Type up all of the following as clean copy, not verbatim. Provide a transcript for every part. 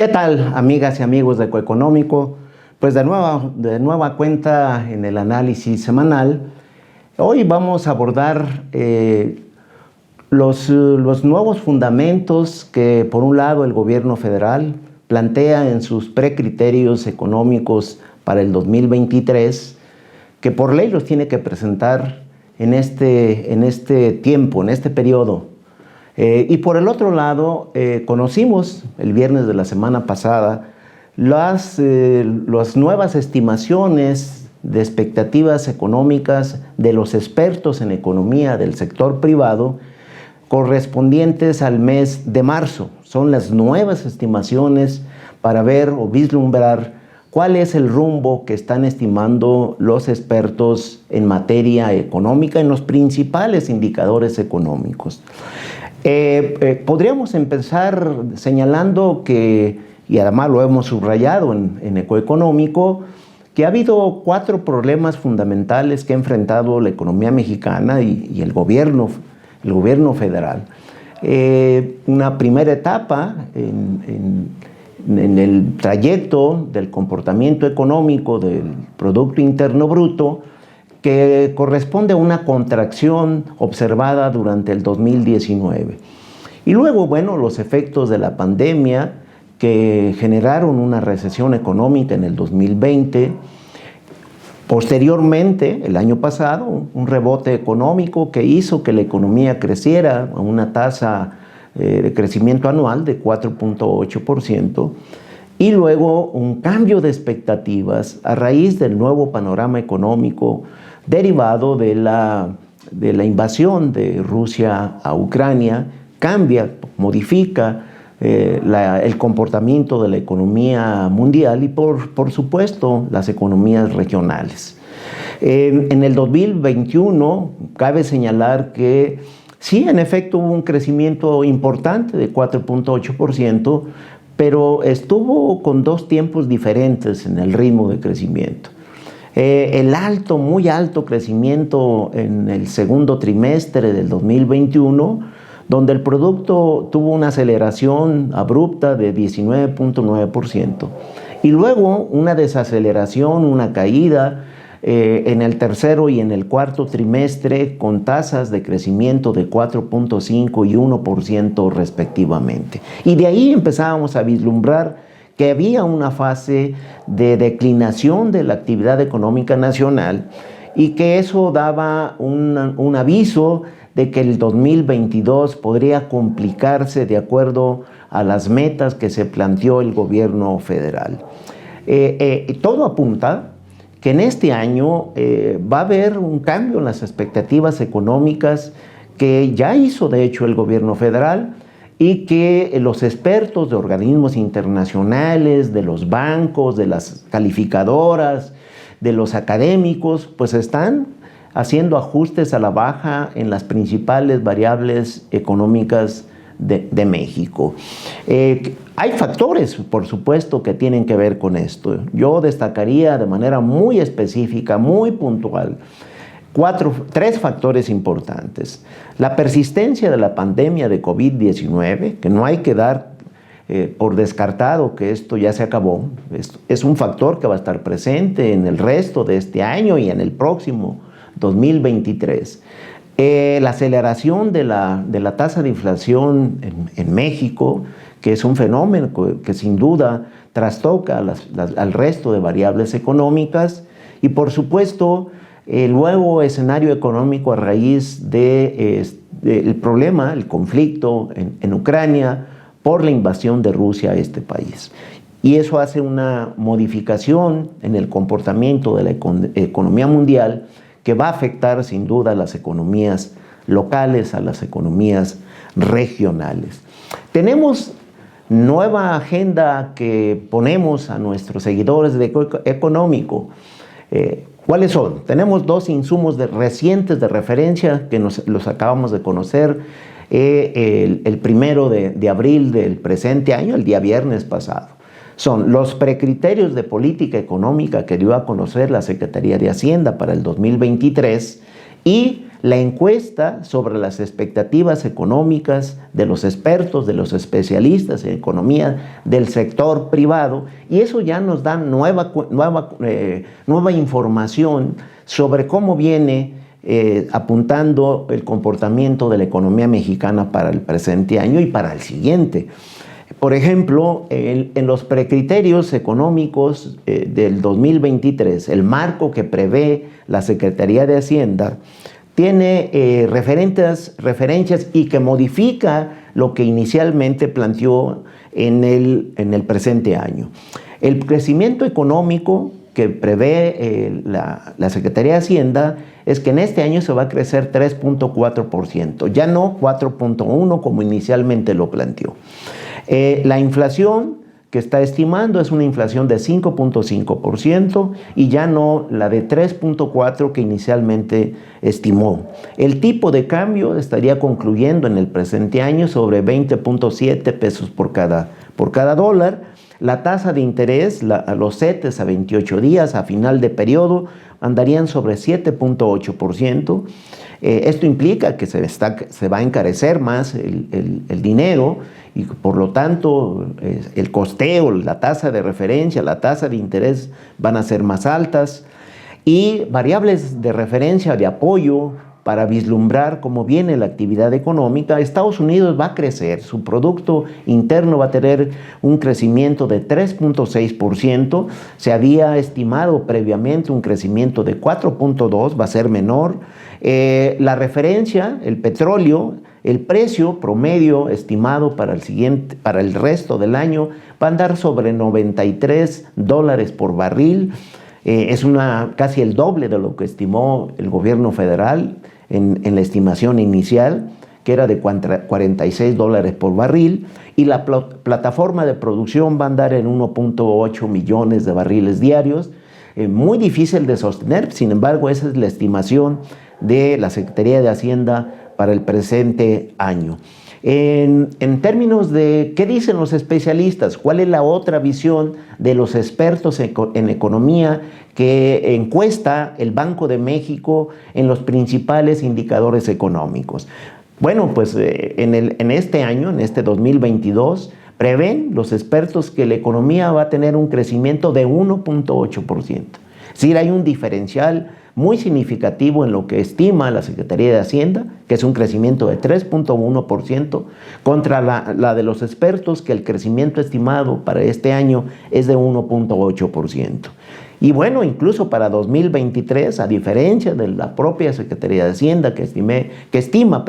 ¿Qué tal, amigas y amigos de Ecoeconómico? Pues de nueva cuenta en el análisis semanal. Hoy vamos a abordar los nuevos fundamentos que, por un lado, el gobierno federal plantea en sus precriterios económicos para el 2023, que por ley los tiene que presentar en este tiempo, en este periodo. Y por el otro lado, conocimos el viernes de la semana pasada las nuevas estimaciones de expectativas económicas de los expertos en economía del sector privado correspondientes al mes de marzo. Son las nuevas estimaciones para ver o vislumbrar cuál es el rumbo que están estimando los expertos en materia económica en los principales indicadores económicos. Podríamos empezar señalando que, y además lo hemos subrayado en Ecoeconómico, que ha habido 4 problemas fundamentales que ha enfrentado la economía mexicana y el gobierno federal. Una primera etapa en el trayecto del comportamiento económico del Producto Interno Bruto, que corresponde a una contracción observada durante el 2019. Y luego, bueno, los efectos de la pandemia que generaron una recesión económica en el 2020. Posteriormente, el año pasado, un rebote económico que hizo que la economía creciera a una tasa de crecimiento anual de 4.8%. Y luego un cambio de expectativas a raíz del nuevo panorama económico derivado de la invasión de Rusia a Ucrania, modifica el comportamiento de la economía mundial y por supuesto las economías regionales. En el 2021 cabe señalar que sí, en efecto hubo un crecimiento importante de 4.8%, pero estuvo con 2 tiempos diferentes en el ritmo de crecimiento. El muy alto crecimiento en el segundo trimestre del 2021, donde el producto tuvo una aceleración abrupta de 19.9%. Y luego una desaceleración, una caída en el tercero y en el cuarto trimestre con tasas de crecimiento de 4.5 y 1% respectivamente. Y de ahí empezábamos a vislumbrar que había una fase de declinación de la actividad económica nacional y que eso daba un aviso de que el 2022 podría complicarse de acuerdo a las metas que se planteó el gobierno federal. Todo apunta que en este año va a haber un cambio en las expectativas económicas que ya hizo de hecho el gobierno federal, y que los expertos de organismos internacionales, de los bancos, de las calificadoras, de los académicos, pues están haciendo ajustes a la baja en las principales variables económicas de México. Hay factores, por supuesto, que tienen que ver con esto. Yo destacaría de manera muy específica, muy puntual, 3 factores importantes. La persistencia de la pandemia de COVID-19, que no hay que dar por descartado que esto ya se acabó. Es un factor que va a estar presente en el resto de este año y en el próximo 2023. La aceleración de la tasa de inflación en México, que es un fenómeno que sin duda trastoca al resto de variables económicas. Y por supuesto, el nuevo escenario económico a raíz del problema, el conflicto en Ucrania por la invasión de Rusia a este país. Y eso hace una modificación en el comportamiento de la economía mundial que va a afectar sin duda a las economías locales, a las economías regionales. Tenemos nueva agenda que ponemos a nuestros seguidores de Ecoeconómico. ¿Cuáles son? Tenemos 2 insumos recientes de referencia que los acabamos de conocer. El 1 de abril del presente año, el día viernes pasado. Son los precriterios de política económica que dio a conocer la Secretaría de Hacienda para el 2023 y la encuesta sobre las expectativas económicas de los expertos, de los especialistas en economía del sector privado, y eso ya nos da nueva información sobre cómo viene apuntando el comportamiento de la economía mexicana para el presente año y para el siguiente. Por ejemplo, en los precriterios económicos del 2023, el marco que prevé la Secretaría de Hacienda tiene referencias y que modifica lo que inicialmente planteó en el presente año. El crecimiento económico que prevé la Secretaría de Hacienda es que en este año se va a crecer 3.4%, ya no 4.1% como inicialmente lo planteó. La inflación que está estimando es una inflación de 5.5% y ya no la de 3.4% que inicialmente estimó. El tipo de cambio estaría concluyendo en el presente año sobre 20.7 pesos por cada dólar. La tasa de interés, los CETES a 28 días a final de periodo andarían sobre 7.8%. Esto implica que se va a encarecer más el dinero y por lo tanto el costeo, la tasa de referencia, la tasa de interés van a ser más altas y variables de referencia de apoyo para vislumbrar cómo viene la actividad económica. Estados Unidos va a crecer, su Producto Interno va a tener un crecimiento de 3.6%, se había estimado previamente un crecimiento de 4.2%, va a ser menor. La referencia, el petróleo, el precio promedio estimado para el resto del año va a andar sobre $93 por barril. Es casi el doble de lo que estimó el gobierno federal en la estimación inicial, que era de $46 por barril, y la plataforma de producción va a andar en 1.8 millones de barriles diarios. Muy difícil de sostener, sin embargo, esa es la estimación de la Secretaría de Hacienda para el presente año. En términos de qué dicen los especialistas, cuál es la otra visión de los expertos en economía que encuesta el Banco de México en los principales indicadores económicos. Bueno, pues en este año, en este 2022, prevén los expertos que la economía va a tener un crecimiento de 1.8%. Es decir, hay un diferencial muy significativo en lo que estima la Secretaría de Hacienda, que es un crecimiento de 3.1%, contra la de los expertos, que el crecimiento estimado para este año es de 1.8%. Y bueno, incluso para 2023, a diferencia de la propia Secretaría de Hacienda, que estima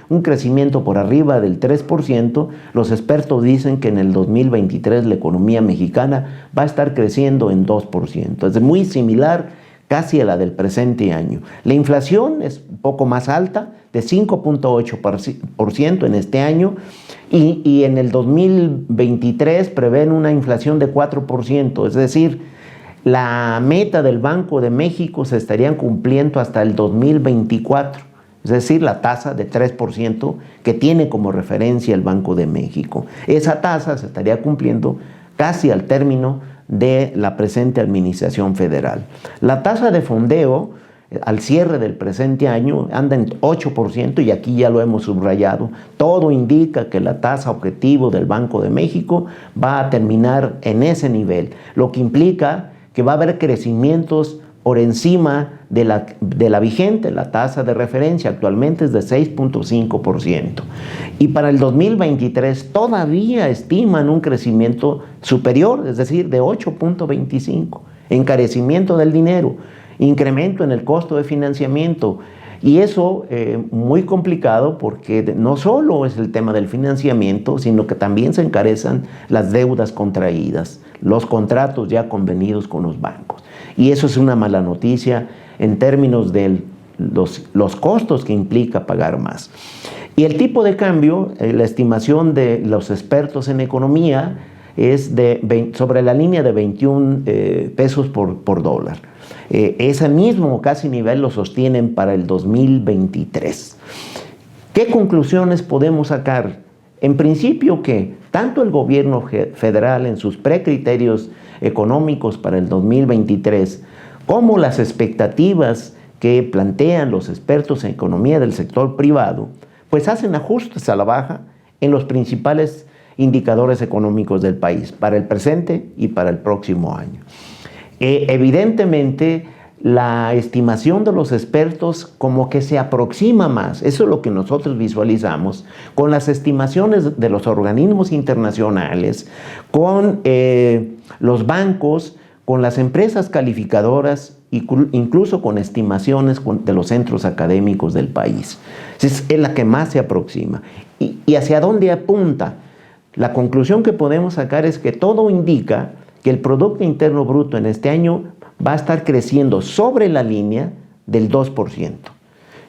un crecimiento por arriba del 3%, los expertos dicen que en el 2023 la economía mexicana va a estar creciendo en 2%. Es muy similar casi a la del presente año. La inflación es un poco más alta, de 5.8% en este año, y en el 2023 prevén una inflación de 4%, es decir, la meta del Banco de México se estarían cumpliendo hasta el 2024, es decir, la tasa de 3% que tiene como referencia el Banco de México. Esa tasa se estaría cumpliendo casi al término de la presente administración federal. La tasa de fondeo al cierre del presente año anda en 8% y aquí ya lo hemos subrayado. Todo indica que la tasa objetivo del Banco de México va a terminar en ese nivel, lo que implica que va a haber crecimientos por encima de la vigente. La tasa de referencia actualmente es de 6.5%. Y para el 2023 todavía estiman un crecimiento superior, es decir, de 8.25%. Encarecimiento del dinero, incremento en el costo de financiamiento. Y eso muy complicado porque no solo es el tema del financiamiento, sino que también se encarecen las deudas contraídas, los contratos ya convenidos con los bancos. Y eso es una mala noticia en términos de los costos que implica pagar más. Y el tipo de cambio, la estimación de los expertos en economía es sobre la línea de 21 pesos por dólar. Ese mismo casi nivel lo sostienen para el 2023. ¿Qué conclusiones podemos sacar? En principio que tanto el gobierno federal en sus precriterios económicos para el 2023 como las expectativas que plantean los expertos en economía del sector privado, pues hacen ajustes a la baja en los principales indicadores económicos del país para el presente y para el próximo año. Evidentemente, la estimación de los expertos como que se aproxima más, eso es lo que nosotros visualizamos, con las estimaciones de los organismos internacionales, con los bancos, con las empresas calificadoras, incluso con estimaciones de los centros académicos del país. Es la que más se aproxima. ¿Y hacia dónde apunta? La conclusión que podemos sacar es que todo indica que el Producto Interno Bruto en este año va a estar creciendo sobre la línea del 2%.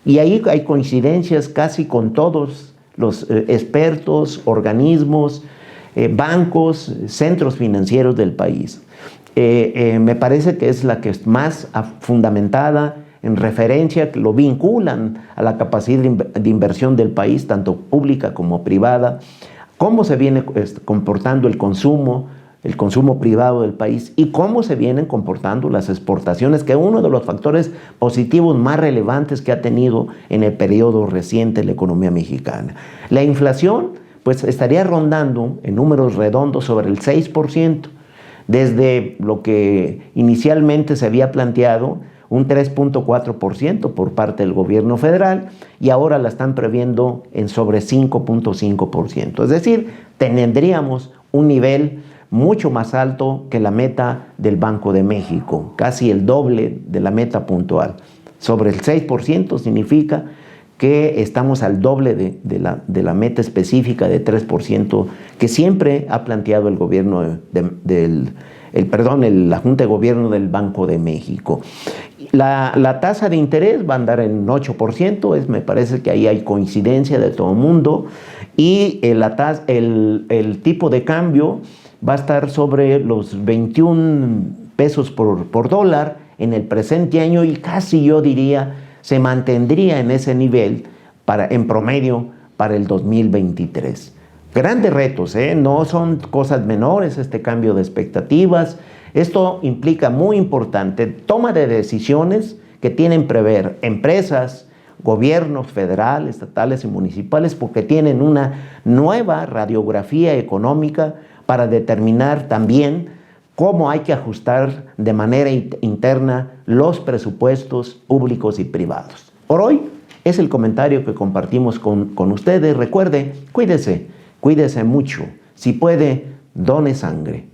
Y ahí hay coincidencias casi con todos los expertos, organismos, bancos, centros financieros del país. Me parece que es la que es más fundamentada en referencia, que lo vinculan a la capacidad de inversión del país, tanto pública como privada, cómo se viene comportando el consumo privado del país y cómo se vienen comportando las exportaciones, que es uno de los factores positivos más relevantes que ha tenido en el periodo reciente la economía mexicana. La inflación, pues estaría rondando en números redondos sobre el 6%, desde lo que inicialmente se había planteado, un 3.4% por parte del gobierno federal, y ahora la están previendo en sobre 5.5%. Es decir, tendríamos un nivel mucho más alto que la meta del Banco de México, casi el doble de la meta puntual. Sobre el 6% significa que estamos al doble de la meta específica de 3% que siempre ha planteado el gobierno la Junta de Gobierno del Banco de México. La tasa de interés va a andar en 8%, me parece que ahí hay coincidencia de todo el mundo, y el tipo de cambio va a estar sobre los 21 pesos por dólar en el presente año, y casi yo diría se mantendría en ese nivel en promedio para el 2023. Grandes retos, no son cosas menores este cambio de expectativas. Esto implica muy importante toma de decisiones que tienen que prever empresas, gobiernos federales, estatales y municipales, porque tienen una nueva radiografía económica para determinar también cómo hay que ajustar de manera interna los presupuestos públicos y privados. Por hoy es el comentario que compartimos con ustedes. Recuerde, cuídese mucho. Si puede, done sangre.